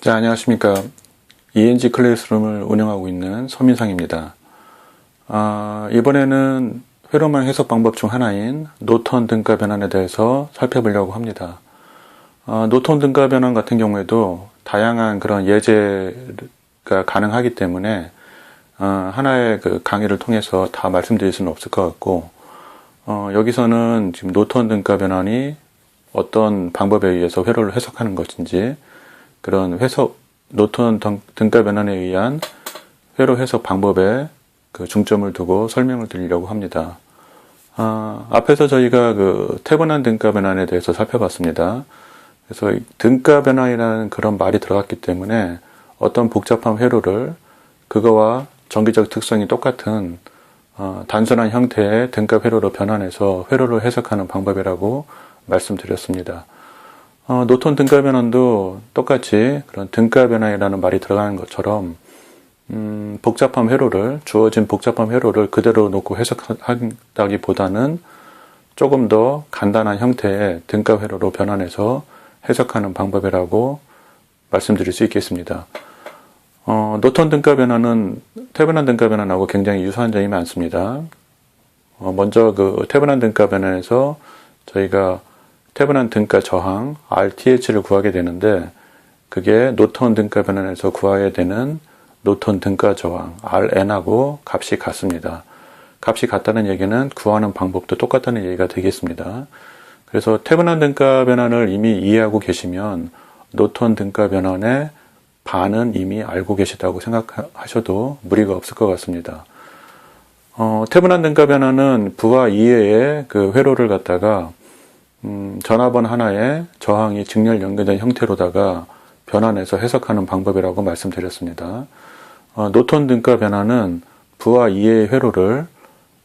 네, 안녕하십니까. ENG 클래스룸을 운영하고 있는 서민상입니다. 이번에는 회로망 해석 방법 중 하나인 노턴 등가 변환에 대해서 살펴보려고 합니다. 노턴 등가 변환 같은 경우에도 다양한 그런 예제가 가능하기 때문에 하나의 그 강의를 통해서 다 말씀드릴 수는 없을 것 같고, 여기서는 지금 노턴 등가 변환이 어떤 방법에 의해서 회로를 해석하는 것인지, 그런 노턴 등가 변환에 의한 회로 해석 방법에 그 중점을 두고 설명을 드리려고 합니다. 앞에서 저희가 그 태분한 등가 변환에 대해서 살펴봤습니다. 그래서 등가 변환이라는 그런 말이 들어갔기 때문에 어떤 복잡한 회로를 그거와 정기적 특성이 똑같은 단순한 형태의 등가 회로로 변환해서 회로를 해석하는 방법이라고 말씀드렸습니다. 노턴 등가 변환도 똑같이 그런 등가 변환이라는 말이 들어가는 것처럼 복잡한 회로를, 주어진 복잡한 회로를 그대로 놓고 해석한다기보다는 조금 더 간단한 형태의 등가 회로로 변환해서 해석하는 방법이라고 말씀드릴 수 있겠습니다. 노턴 등가 변환은 태분한 등가 변환하고 굉장히 유사한 점이 많습니다. 먼저 그 태분한 등가 변환에서 저희가 태분한 등가 저항 RTH를 구하게 되는데, 그게 노턴 등가 변환에서 구하게 되는 노턴 등가 저항 RN하고 값이 같습니다. 값이 같다는 얘기는 구하는 방법도 똑같다는 얘기가 되겠습니다. 그래서 태분한 등가 변환을 이미 이해하고 계시면 노턴 등가 변환의 반은 이미 알고 계시다고 생각하셔도 무리가 없을 것 같습니다. 태분한 등가 변환은 부하 이외의 그 회로를 갖다가 전화번 하나에 저항이 직렬 연결된 형태로다가 변환해서 해석하는 방법이라고 말씀드렸습니다. 노턴 등가 변환은 부하 이외의 회로를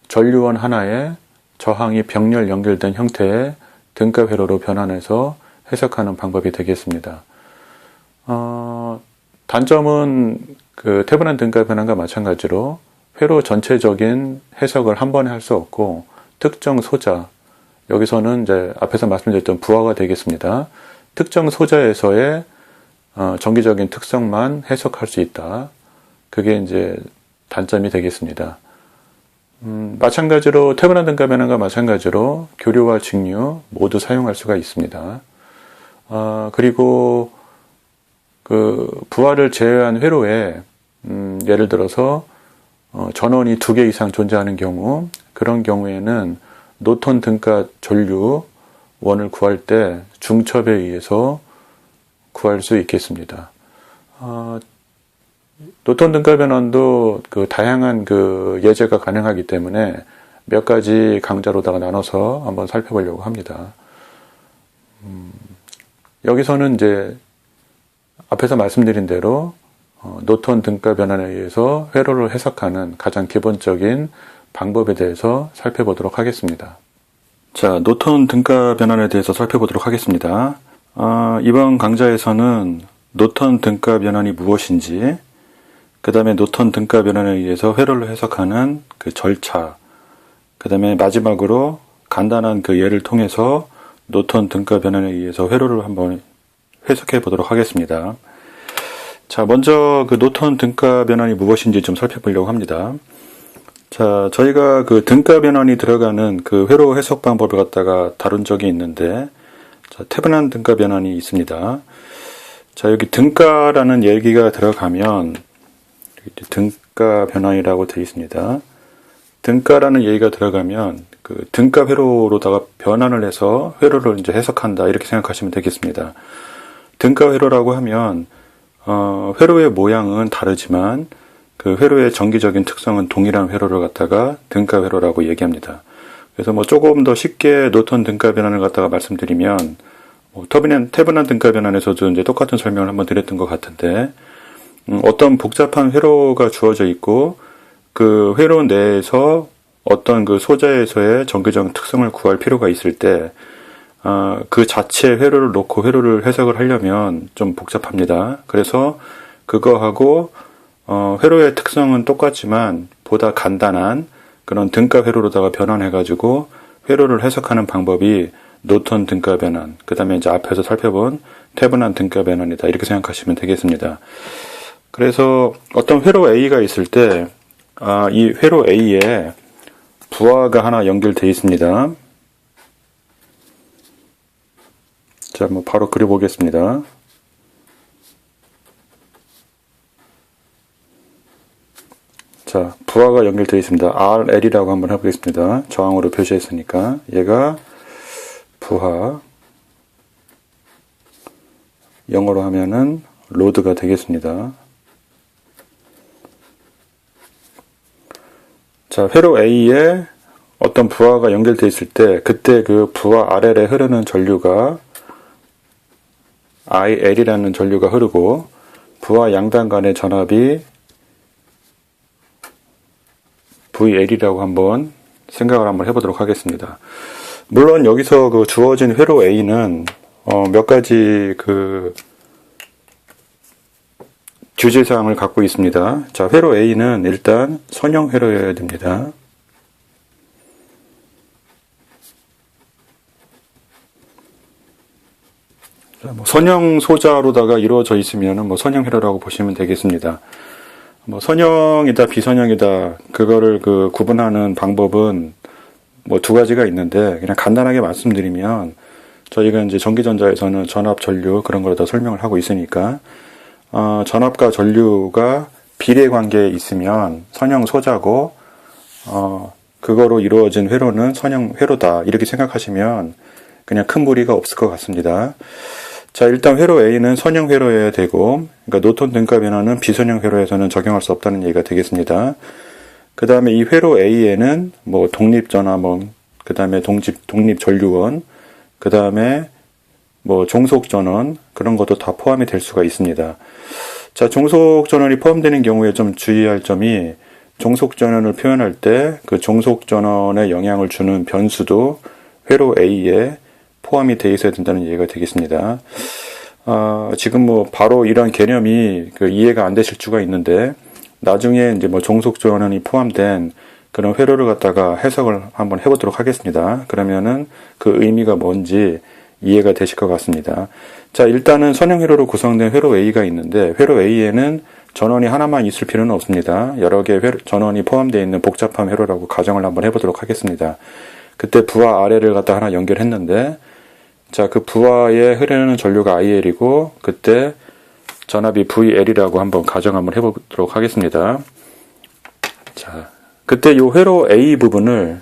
전류원 하나에 저항이 병렬 연결된 형태의 등가 회로로 변환해서 해석하는 방법이 되겠습니다. 단점은 그 태분한 등가 변환과 마찬가지로 회로 전체적인 해석을 한 번에 할 수 없고, 특정 소자, 여기서는 이제 앞에서 말씀드렸던 부하가 되겠습니다. 특정 소자에서의 정기적인 특성만 해석할 수 있다. 그게 이제 단점이 되겠습니다. 마찬가지로 태분한 등가 변환과 마찬가지로 교류와 직류 모두 사용할 수가 있습니다. 그리고 그 부하를 제외한 회로에 예를 들어서 전원이 2개 이상 존재하는 경우, 그런 경우에는 노턴 등가 전류 원을 구할 때 중첩에 의해서 구할 수 있겠습니다. 노턴 등가 변환도 그 다양한 그 예제가 가능하기 때문에 몇 가지 강좌로다가 나눠서 한번 살펴보려고 합니다. 여기서는 이제 앞에서 말씀드린 대로 노턴 등가 변환에 의해서 회로를 해석하는 가장 기본적인 방법에 대해서 살펴보도록 하겠습니다. 자, 노턴 등가 변환에 대해서 살펴보도록 하겠습니다. 이번 강좌에서는 노턴 등가 변환이 무엇인지, 그 다음에 노턴 등가 변환에 의해서 회로를 해석하는 그 절차, 그 다음에 마지막으로 간단한 그 예를 통해서 노턴 등가 변환에 의해서 회로를 한번 해석해 보도록 하겠습니다. 자, 먼저 그 노턴 등가 변환이 무엇인지 좀 살펴보려고 합니다. 자, 저희가 그 등가 변환이 들어가는 그 회로 해석 방법을 갖다가 다룬 적이 있는데, 자, 태분한 등가 변환이 있습니다. 자, 여기 등가라는 얘기가 들어가면, 등가 변환이라고 되어 있습니다. 등가라는 얘기가 들어가면, 그 등가 회로로다가 변환을 해서 회로를 이제 해석한다, 이렇게 생각하시면 되겠습니다. 등가 회로라고 하면, 회로의 모양은 다르지만, 그 회로의 정기적인 특성은 동일한 회로를 갖다가 등가 회로라고 얘기합니다. 그래서 뭐 조금 더 쉽게 노턴 등가 변환을 갖다가 말씀드리면, 태분한 등가 변환에서도 이제 똑같은 설명을 한번 드렸던 것 같은데, 어떤 복잡한 회로가 주어져 있고, 그 회로 내에서 어떤 그 소자에서의 정기적인 특성을 구할 필요가 있을 때, 그 자체 회로를 놓고 회로를 해석을 하려면 좀 복잡합니다. 그래서 그거하고 회로의 특성은 똑같지만 보다 간단한 그런 등가 회로로다가 변환해가지고 회로를 해석하는 방법이 노턴 등가 변환, 그 다음에 이제 앞에서 살펴본 태분한 등가 변환이다. 이렇게 생각하시면 되겠습니다. 그래서 어떤 회로 A가 있을 때, 이 회로 A에 부하가 하나 연결되어 있습니다. 자, 바로 그려보겠습니다. 자, 부하가 연결되어 있습니다. RL이라고 한번 해보겠습니다. 저항으로 표시했으니까. 얘가 부하. 영어로 하면은 로드가 되겠습니다. 자, 회로 A에 어떤 부하가 연결되어 있을 때, 그때 그 부하 RL에 흐르는 전류가 IL이라는 전류가 흐르고, 부하 양단 간의 전압이 VL이라고 한번 생각을 한번 해보도록 하겠습니다. 물론 여기서 그 주어진 회로 A는 몇 가지 그 주제사항을 갖고 있습니다. 자, 회로 A는 일단 선형 회로여야 됩니다. 자, 선형 소자로다가 이루어져 있으면 선형 회로라고 보시면 되겠습니다. 선형이다 비선형이다 그거를 그 구분하는 방법은 두 가지가 있는데, 그냥 간단하게 말씀드리면, 저희가 이제 전기전자에서는 전압, 전류 그런 걸 다 설명을 하고 있으니까, 전압과 전류가 비례 관계에 있으면 선형 소자고, 그거로 이루어진 회로는 선형 회로다, 이렇게 생각하시면 그냥 큰 무리가 없을 것 같습니다. 자, 일단 회로 A는 선형 회로여야 되고, 그러니까 노턴 등가 변화는 비선형 회로에서는 적용할 수 없다는 얘기가 되겠습니다. 그 다음에 이 회로 A에는 독립전압원, 그 다음에 독립전류원, 그 다음에 종속전원, 그런 것도 다 포함이 될 수가 있습니다. 자, 종속전원이 포함되는 경우에 좀 주의할 점이, 종속전원을 표현할 때 그 종속전원에 영향을 주는 변수도 회로 A에 포함이 되어 있어야 된다는 얘기가 되겠습니다. 지금 바로 이런 개념이 이해가 안 되실 수가 있는데, 나중에 이제 종속전원이 포함된 그런 회로를 갖다가 해석을 한번 해보도록 하겠습니다. 그러면은 그 의미가 뭔지 이해가 되실 것 같습니다. 자, 일단은 선형 회로로 구성된 회로 A가 있는데, 회로 A에는 전원이 하나만 있을 필요는 없습니다. 여러 개의 전원이 포함되어 있는 복잡한 회로라고 가정을 한번 해보도록 하겠습니다. 그때 부하 RL을 갖다 하나 연결했는데, 자, 그 부하에 흐르는 전류가 IL이고, 그때 전압이 VL이라고 한번 가정 한번 해보도록 하겠습니다. 자, 그때 요 회로 A 부분을,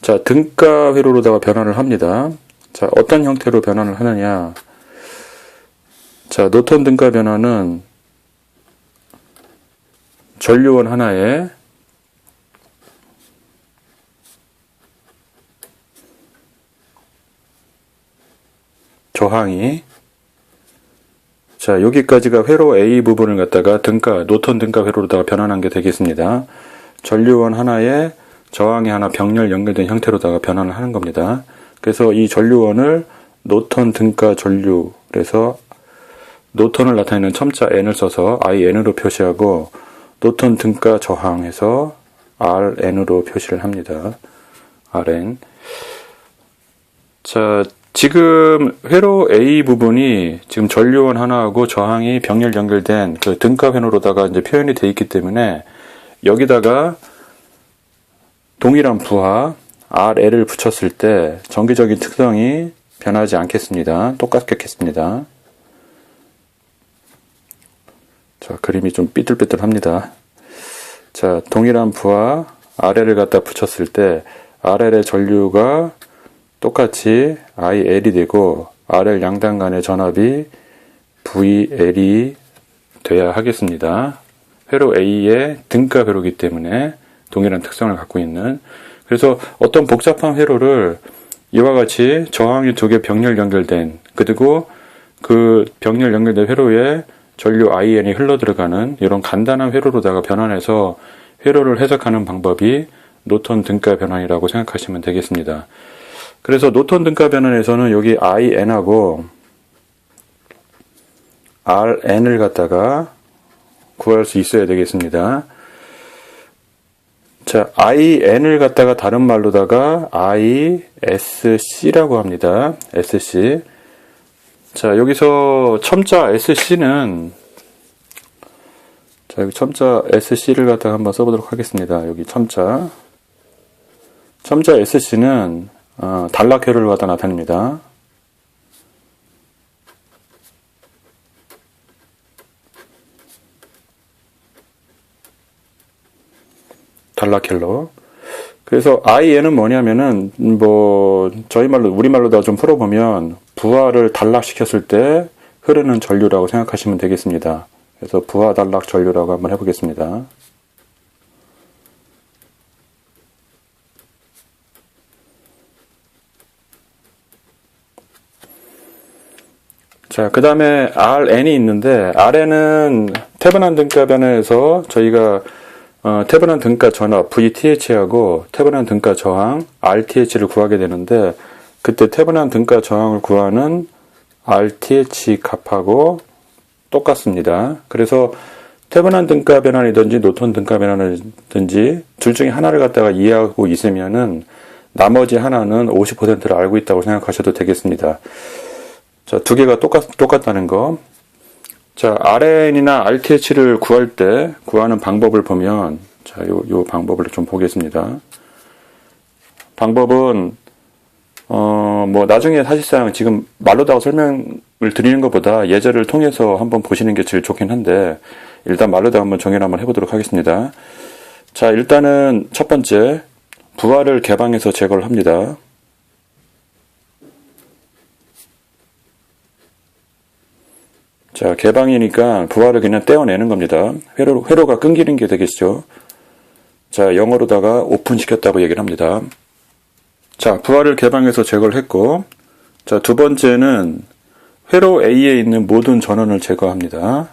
자, 등가 회로로다가 변환을 합니다. 자, 어떤 형태로 변환을 하느냐. 자, 노턴 등가 변환은 전류원 하나에 저항이, 자, 여기까지가 회로 A 부분을 갖다가 노턴 등가 회로로다가 변환한 게 되겠습니다. 전류원 하나에 저항이 하나 병렬 연결된 형태로다가 변환을 하는 겁니다. 그래서 이 전류원을 노턴 등가 전류, 그래서 노턴을 나타내는 첨자 N을 써서 IN으로 표시하고, 노턴 등가 저항해서 RN으로 표시를 합니다. RN. 자, 지금 회로 A 부분이 지금 전류원 하나하고 저항이 병렬 연결된 그 등가 회로로다가 이제 표현이 되어 있기 때문에, 여기다가 동일한 부하 RL을 붙였을 때 전기적인 특성이 변하지 않겠습니다. 똑같겠습니다. 자, 그림이 좀 삐뚤삐뚤합니다. 자, 동일한 부하 RL을 갖다 붙였을 때 RL의 전류가 똑같이 IL이 되고, RL 양단 간의 전압이 VL이 돼야 하겠습니다. 회로 A의 등가 회로이기 때문에 동일한 특성을 갖고 있는, 그래서 어떤 복잡한 회로를 이와 같이 저항이 두 개 병렬 연결된, 그리고 그 병렬 연결된 회로에 전류 IN이 흘러들어가는 이런 간단한 회로로다가 변환해서 회로를 해석하는 방법이 노턴 등가 변환이라고 생각하시면 되겠습니다. 그래서 노턴 등가 변환에서는 여기 IN하고 RN을 갖다가 구할 수 있어야 되겠습니다. 자, IN을 갖다가 다른 말로다가 ISC라고 합니다. SC. 자, 여기서 첨자 SC는, 자, 여기 첨자 SC를 갖다가 한번 써보도록 하겠습니다. 여기 첨자 SC는, 단락회로를 갖다 나타냅니다. 단락헬로. 그래서 IN은 뭐냐면은 저희 말로 우리말로다 좀 풀어보면 부하를 단락시켰을 때 흐르는 전류라고 생각하시면 되겠습니다. 그래서 부하 단락 전류라고 한번 해보겠습니다. 자, 그 다음에 RN이 있는데, RN은 태분한 등가 변화에서 저희가 태분한 등가 전압 VTH하고 태분한 등가 저항 RTH를 구하게 되는데, 그때 태분한 등가 저항을 구하는 RTH 값하고 똑같습니다. 그래서 태분한 등가 변환이든지 노턴 등가 변환이든지 둘 중에 하나를 갖다가 이해하고 있으면은 나머지 하나는 50%를 알고 있다고 생각하셔도 되겠습니다. 자, 두 개가 똑같다는 거. 자, RN이나 RTH를 구할 때 구하는 방법을 보면, 자, 요 방법을 좀 보겠습니다. 방법은, 나중에 사실상 지금 말로다가 설명을 드리는 것보다 예제를 통해서 한번 보시는 게 제일 좋긴 한데, 일단 말로다가 한번 정의를 한번 해보도록 하겠습니다. 자, 일단은 첫 번째, 부하를 개방해서 제거를 합니다. 자, 개방이니까 부하를 그냥 떼어내는 겁니다. 회로가 끊기는 게 되겠죠. 자, 영어로다가 오픈시켰다고 얘기를 합니다. 자, 부하를 개방해서 제거를 했고, 자, 두 번째는 회로 A에 있는 모든 전원을 제거합니다.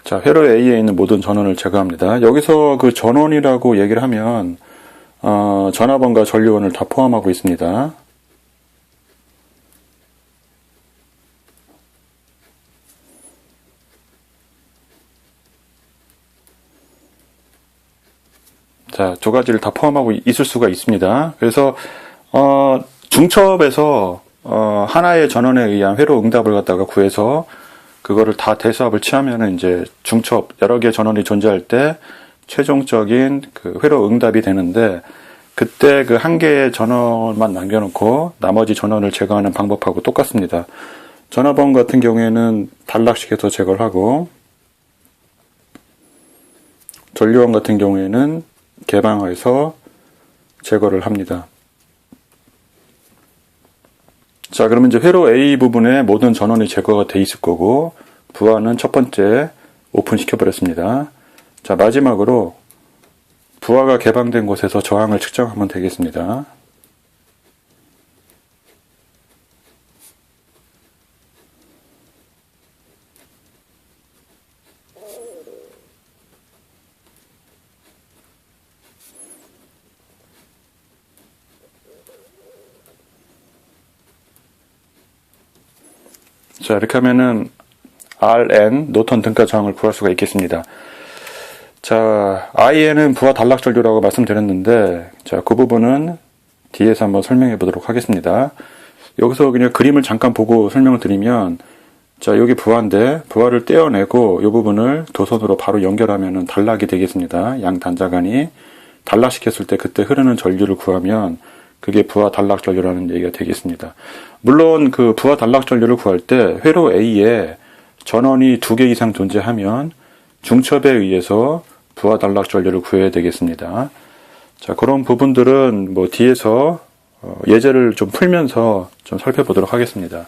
자, 회로 A에 있는 모든 전원을 제거합니다. 여기서 그 전원이라고 얘기를 하면 전압원과 전류원을 다 포함하고 있습니다. 자, 두 가지를 다 포함하고 있을 수가 있습니다. 그래서 중첩에서 하나의 전원에 의한 회로 응답을 갖다가 구해서 그거를 다 대수합을 취하면은 이제 중첩 여러 개의 전원이 존재할 때 최종적인 그 회로 응답이 되는데, 그때 그 한 개의 전원만 남겨놓고 나머지 전원을 제거하는 방법하고 똑같습니다. 전압원 같은 경우에는 단락식에서 제거를 하고, 전류원 같은 경우에는 개방해서 제거를 합니다. 자, 그러면 이제 회로 A 부분에 모든 전원이 제거가 돼 있을 거고, 부하는 첫 번째 오픈시켜 버렸습니다. 자, 마지막으로 부하가 개방된 곳에서 저항을 측정하면 되겠습니다. 자, 이렇게 하면은 RN, 노턴 등가 저항을 구할 수가 있겠습니다. 자, IN은 부하 단락 전류라고 말씀드렸는데, 자, 그 부분은 뒤에서 한번 설명해 보도록 하겠습니다. 여기서 그냥 그림을 잠깐 보고 설명을 드리면, 자, 여기 부하인데, 부하를 떼어내고, 이 부분을 도선으로 바로 연결하면은 단락이 되겠습니다. 양 단자간이. 단락시켰을 때 그때 흐르는 전류를 구하면, 그게 부하 단락 전류라는 얘기가 되겠습니다. 물론 그 부하 단락 전류를 구할 때 회로 A에 전원이 2개 이상 존재하면 중첩에 의해서 부하 단락 전류를 구해야 되겠습니다. 자, 그런 부분들은 뭐 뒤에서 예제를 좀 풀면서 좀 살펴보도록 하겠습니다.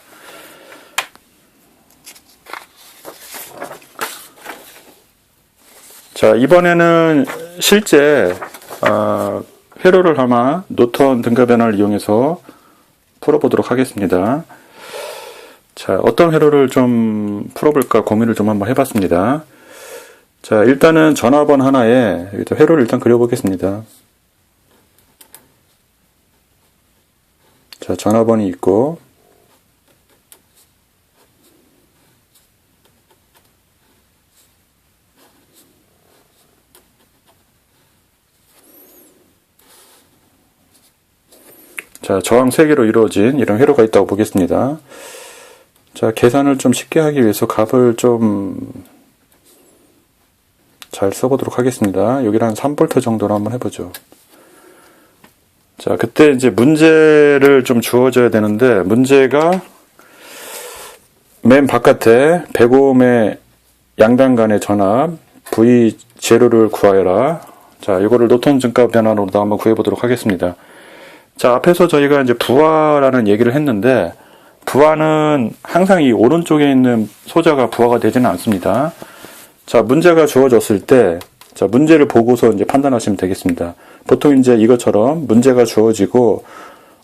자, 이번에는 실제 회로를 아마 노턴 등가 변화를 이용해서 풀어보도록 하겠습니다. 자, 어떤 회로를 좀 풀어볼까 고민을 좀 한번 해봤습니다. 자, 일단은 전압원 하나에 회로를 일단 그려보겠습니다. 자, 전화번이 있고, 자, 저항 3개로 이루어진 이런 회로가 있다고 보겠습니다. 자, 계산을 좀 쉽게 하기 위해서 값을 좀 잘 써보도록 하겠습니다. 여기를 한 3V 정도로 한번 해보죠. 자, 그때 이제 문제를 좀 주어져야 되는데, 문제가 맨 바깥에 100ohm의 양단 간의 전압 V0를 구하여라. 자, 이거를 노턴 증가 변환으로도 한번 구해보도록 하겠습니다. 자, 앞에서 저희가 이제 부하라는 얘기를 했는데, 부하는 항상 이 오른쪽에 있는 소자가 부하가 되지는 않습니다. 자, 문제가 주어졌을 때, 자, 문제를 보고서 이제 판단하시면 되겠습니다. 보통 이제 이것처럼 문제가 주어지고,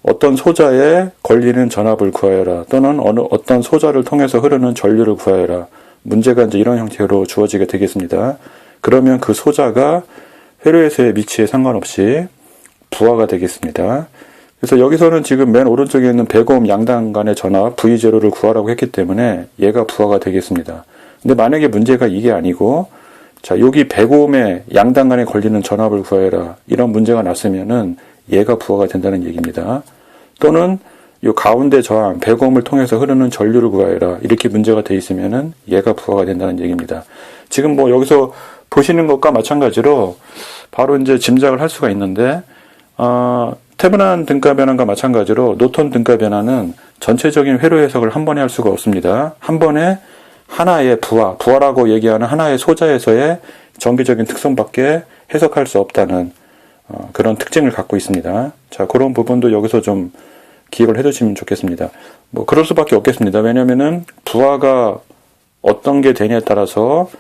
어떤 소자에 걸리는 전압을 구하여라. 또는 어떤 소자를 통해서 흐르는 전류를 구하여라. 문제가 이제 이런 형태로 주어지게 되겠습니다. 그러면 그 소자가 회로에서의 위치에 상관없이 부하가 되겠습니다. 그래서 여기서는 지금 맨 오른쪽에 있는 100ohm 양단 간의 전압 V0를 구하라고 했기 때문에 얘가 부하가 되겠습니다. 근데 만약에 문제가 이게 아니고, 자, 여기 100ohm의 양단 간에 걸리는 전압을 구하여라. 이런 문제가 났으면은 얘가 부하가 된다는 얘기입니다. 또는 이 가운데 저항 100ohm을 통해서 흐르는 전류를 구하여라. 이렇게 문제가 돼 있으면은 얘가 부하가 된다는 얘기입니다. 지금 뭐 여기서 보시는 것과 마찬가지로 바로 이제 짐작을 할 수가 있는데, 테브란 등가 변환과 마찬가지로 노턴 등가 변환은 전체적인 회로 해석을 한 번에 할 수가 없습니다. 한 번에 하나의 부하라고 얘기하는 하나의 소자에서의 정기적인 특성밖에 해석할 수 없다는 그런 특징을 갖고 있습니다. 자, 그런 부분도 여기서 좀 기억을 해두시면 좋겠습니다. 뭐 그럴 수밖에 없겠습니다. 왜냐면은 부하가 어떤 게 되냐에 따라서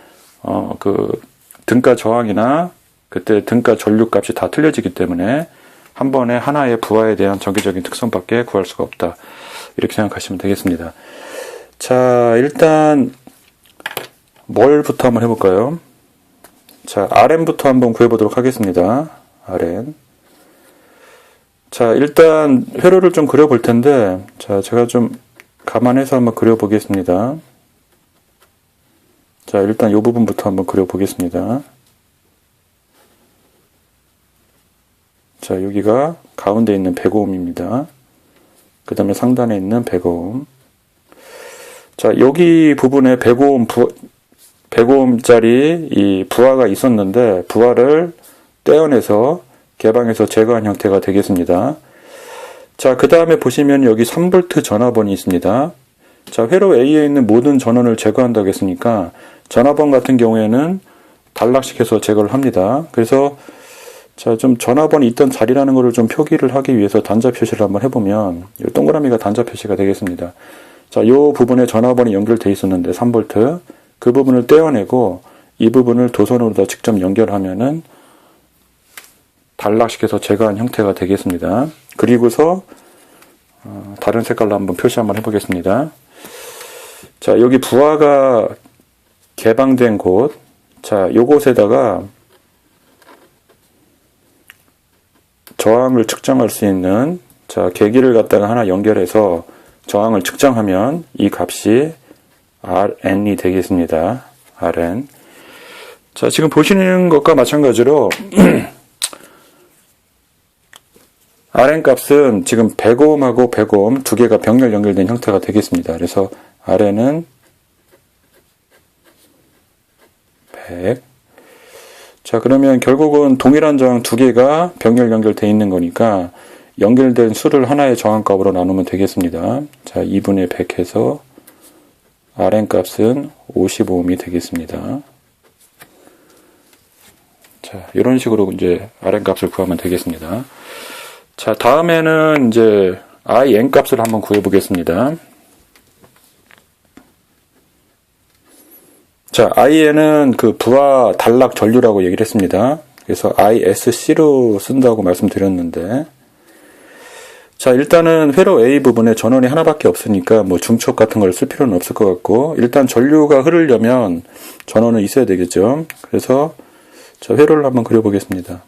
그 등가 저항이나 그때 등가 전류 값이 다 틀려지기 때문에 한 번에 하나의 부하에 대한 정기적인 특성밖에 구할 수가 없다. 이렇게 생각하시면 되겠습니다. 자, 일단 뭘부터 한번 해볼까요? 자, RM부터 한번 구해보도록 하겠습니다. RM. 자, 일단 회로를 좀 그려볼 텐데, 자, 제가 좀 감안해서 한번 그려보겠습니다. 자, 일단 이 부분부터 한번 그려보겠습니다. 자, 여기가 가운데 있는 100ohm입니다. 그 다음에 상단에 있는 100ohm. 자, 여기 부분에 100ohm짜리 이 부하가 있었는데, 부하를 떼어내서 개방해서 제거한 형태가 되겠습니다. 자, 그 다음에 보시면 여기 3V 전화번이 있습니다. 자, 회로 A에 있는 모든 전원을 제거한다고 했으니까, 전화번 같은 경우에는 단락식해서 제거를 합니다. 그래서, 자, 좀 전화번이 있던 자리라는 것을 좀 표기를 하기 위해서 단자 표시를 한번 해보면, 이 동그라미가 단자 표시가 되겠습니다. 자, 이 부분에 전화번이 연결되어 있었는데 3V 그 부분을 떼어내고 이 부분을 도선으로 직접 연결하면은 단락식해서 제거한 형태가 되겠습니다. 그리고서 다른 색깔로 한번 표시 한번 해보겠습니다. 자, 여기 부하가 개방된 곳, 자, 요곳에다가 저항을 측정할 수 있는, 자, 계기를 갖다가 하나 연결해서 저항을 측정하면 이 값이 Rn이 되겠습니다. Rn. 자, 지금 보시는 것과 마찬가지로 Rn 값은 지금 100ohm하고 100ohm 두 개가 병렬 연결된 형태가 되겠습니다. 그래서 Rn은 100. 자, 그러면 결국은 동일한 저항 두 개가 병렬 연결되어 있는 거니까 연결된 수를 하나의 저항값으로 나누면 되겠습니다. 자, 2분의 100 해서 Rn 값은 50ohm이 되겠습니다. 자, 이런 식으로 이제 Rn 값을 구하면 되겠습니다. 자, 다음에는 이제 In 값을 한번 구해 보겠습니다. 자, In은 그 부하 단락 전류라고 얘기를 했습니다. 그래서 ISC로 쓴다고 말씀드렸는데, 자, 일단은 회로 A 부분에 전원이 하나밖에 없으니까 뭐 중첩 같은 걸 쓸 필요는 없을 것 같고, 일단 전류가 흐르려면 전원은 있어야 되겠죠. 그래서 자, 회로를 한번 그려보겠습니다.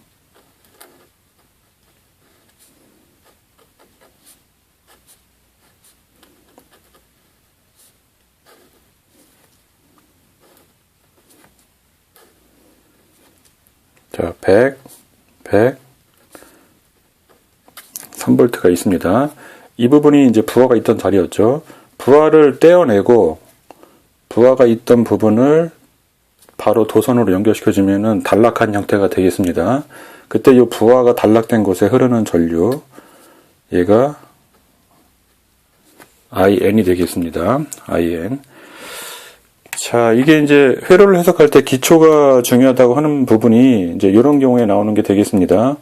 자, 100, 3V가 있습니다. 이 부분이 이제 부하가 있던 자리였죠. 부하를 떼어내고 부하가 있던 부분을 바로 도선으로 연결시켜주면은 단락한 형태가 되겠습니다. 그때 이 부하가 단락된 곳에 흐르는 전류, 얘가 IN이 되겠습니다. IN. 자, 이게 이제 회로를 해석할 때 기초가 중요하다고 하는 부분이 이제 이런 경우에 나오는 게 되겠습니다.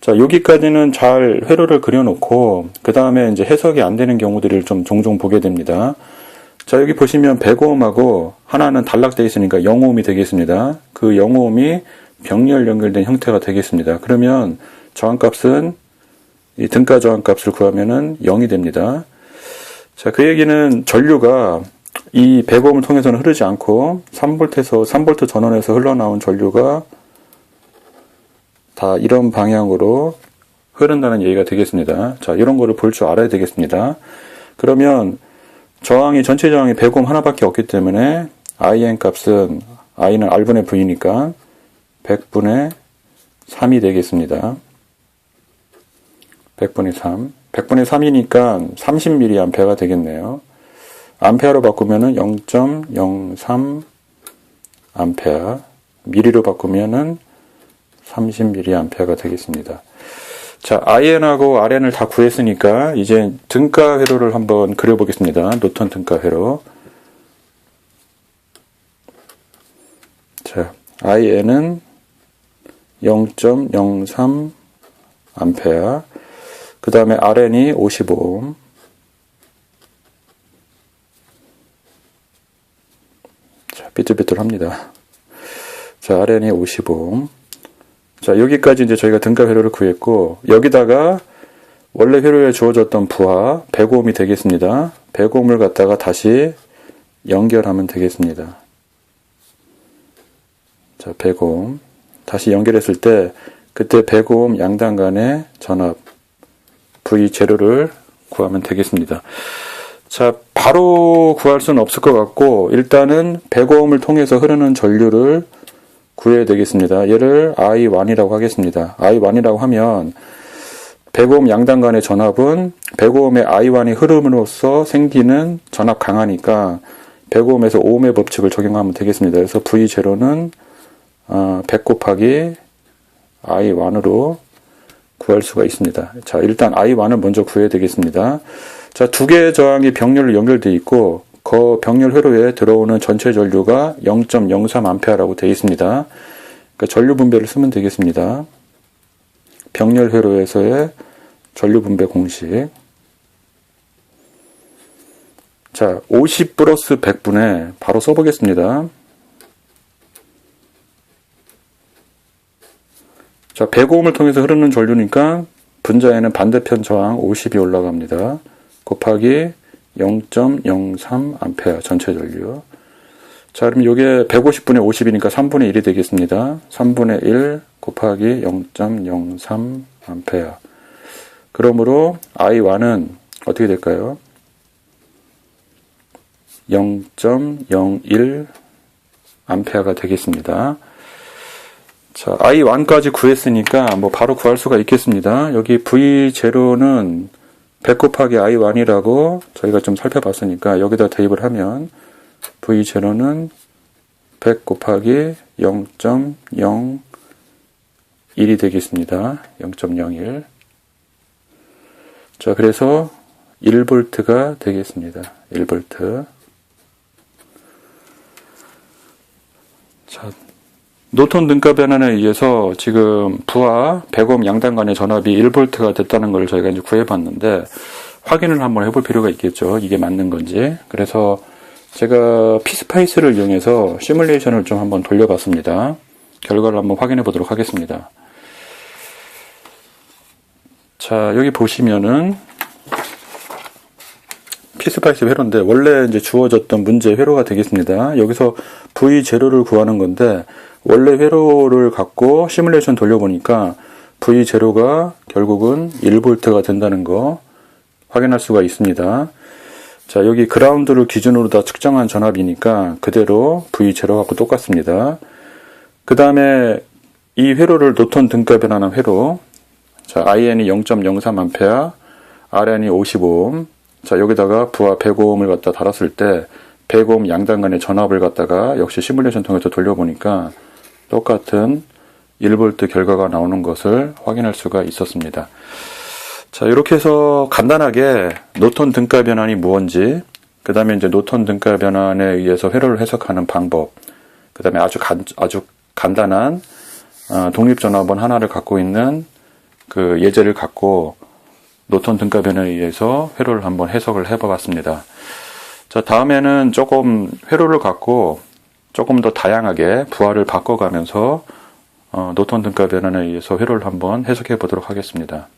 자, 여기까지는 잘 회로를 그려놓고 그 다음에 이제 해석이 안 되는 경우들을 좀 종종 보게 됩니다. 자, 여기 보시면 105ohm하고 하나는 단락되어 있으니까 0ohm이 되겠습니다. 그 0ohm이 병렬 연결된 형태가 되겠습니다. 그러면 저항값은 이 등가 저항값을 구하면은 0이 됩니다. 자, 그 얘기는 전류가 이 105ohm을 통해서는 흐르지 않고 3V 전원에서 흘러나온 전류가 다 이런 방향으로 흐른다는 얘기가 되겠습니다. 자, 이런 거를 볼 줄 알아야 되겠습니다. 그러면 전체 저항이 105ohm 하나밖에 없기 때문에 IN 값은, I는 R분의 V니까 100분의 3이 되겠습니다. 100분의 3. 100분의 3이니까 30mA가 되겠네요. 암페어로 바꾸면은 0.03 암페어, 미리로 바꾸면은 30mA가 되겠습니다. 자, IN하고 RN을 다 구했으니까 이제 등가 회로를 한번 그려보겠습니다. 노턴 등가 회로. 자, IN은 0.03 암페어. 그 다음에 RN이 55ohm. 자, 삐뚤삐뚤합니다. 자, RN이 55ohm. 자, 여기까지 이제 저희가 등가 회로를 구했고, 여기다가 원래 회로에 주어졌던 부하 105ohm이 되겠습니다. 105ohm을 갖다가 다시 연결하면 되겠습니다. 자, 105ohm. 다시 연결했을 때, 그때 105ohm 양당 간의 전압, V0를 구하면 되겠습니다. 자, 바로 구할 수는 없을 것 같고, 일단은 105ohm을 통해서 흐르는 전류를 구해야 되겠습니다. 얘를 I1이라고 하겠습니다. I1이라고 하면 105ohm 양당 간의 전압은 105ohm의 I1이 흐름으로써 생기는 전압 강하니까 105ohm에서 오음의 법칙을 적용하면 되겠습니다. 그래서 V0는 100 곱하기 I1으로 구할 수가 있습니다. 자, 일단 I1을 먼저 구해야 되겠습니다. 자, 두 개의 저항이 병렬로 연결되어 있고 그 병렬 회로에 들어오는 전체 전류가 0.03A라고 되어 있습니다. 그러니까 전류 분배를 쓰면 되겠습니다. 병렬 회로에서의 전류 분배 공식. 자, 50 플러스 100분의 바로 써보겠습니다. 자, 105ohm을 통해서 흐르는 전류니까 분자에는 반대편 저항 50이 올라갑니다. 곱하기 0.03A 전체 전류. 자, 그럼 이게 150분의 50이니까 3분의 1이 되겠습니다. 3분의 1 곱하기 0.03A. 그러므로 I1은 어떻게 될까요? 0.01A가 되겠습니다. 자, I1까지 구했으니까 뭐 바로 구할 수가 있겠습니다. 여기 V0는 100 곱하기 I1이라고 저희가 좀 살펴봤으니까 여기다 대입을 하면 V0는 100 곱하기 0.01이 되겠습니다. 0.01. 자, 그래서 1V가 되겠습니다. 1V. 자, 노턴 등가 변환에 의해서 지금 부하 105ohm 양당 간의 전압이 1V가 됐다는 걸 저희가 이제 구해봤는데 확인을 한번 해볼 필요가 있겠죠. 이게 맞는 건지. 그래서 제가 피스파이스를 이용해서 시뮬레이션을 좀 한번 돌려봤습니다. 결과를 한번 확인해 보도록 하겠습니다. 자, 여기 보시면은 피스파이스 회로인데 원래 이제 주어졌던 문제 회로가 되겠습니다. 여기서 V0를 구하는 건데 원래 회로를 갖고 시뮬레이션 돌려보니까 V0가 결국은 1V가 된다는 거 확인할 수가 있습니다. 자, 여기 그라운드를 기준으로 다 측정한 전압이니까 그대로 V0 갖고 똑같습니다. 그 다음에 이 회로를 노턴 등가 변환한 회로, 자, IN이 0.03A, RN이 55옴, 자, 여기다가 부하 105옴을 갖다 달았을 때 105옴 양단 간의 전압을 갖다가 역시 시뮬레이션 통해서 돌려보니까 똑같은 1V 결과가 나오는 것을 확인할 수가 있었습니다. 자, 이렇게 해서 간단하게 노턴 등가 변환이 무엇인지, 그 다음에 이제 노턴 등가 변환에 의해서 회로를 해석하는 방법, 그 다음에 아주 간단한 독립전압원 하나를 갖고 있는 그 예제를 갖고 노턴 등가 변환에 의해서 회로를 한번 해석을 해봐봤습니다. 자, 다음에는 조금 회로를 갖고 조금 더 다양하게 부하를 바꿔가면서 노턴 등가 변환에 의해서 회로를 한번 해석해 보도록 하겠습니다.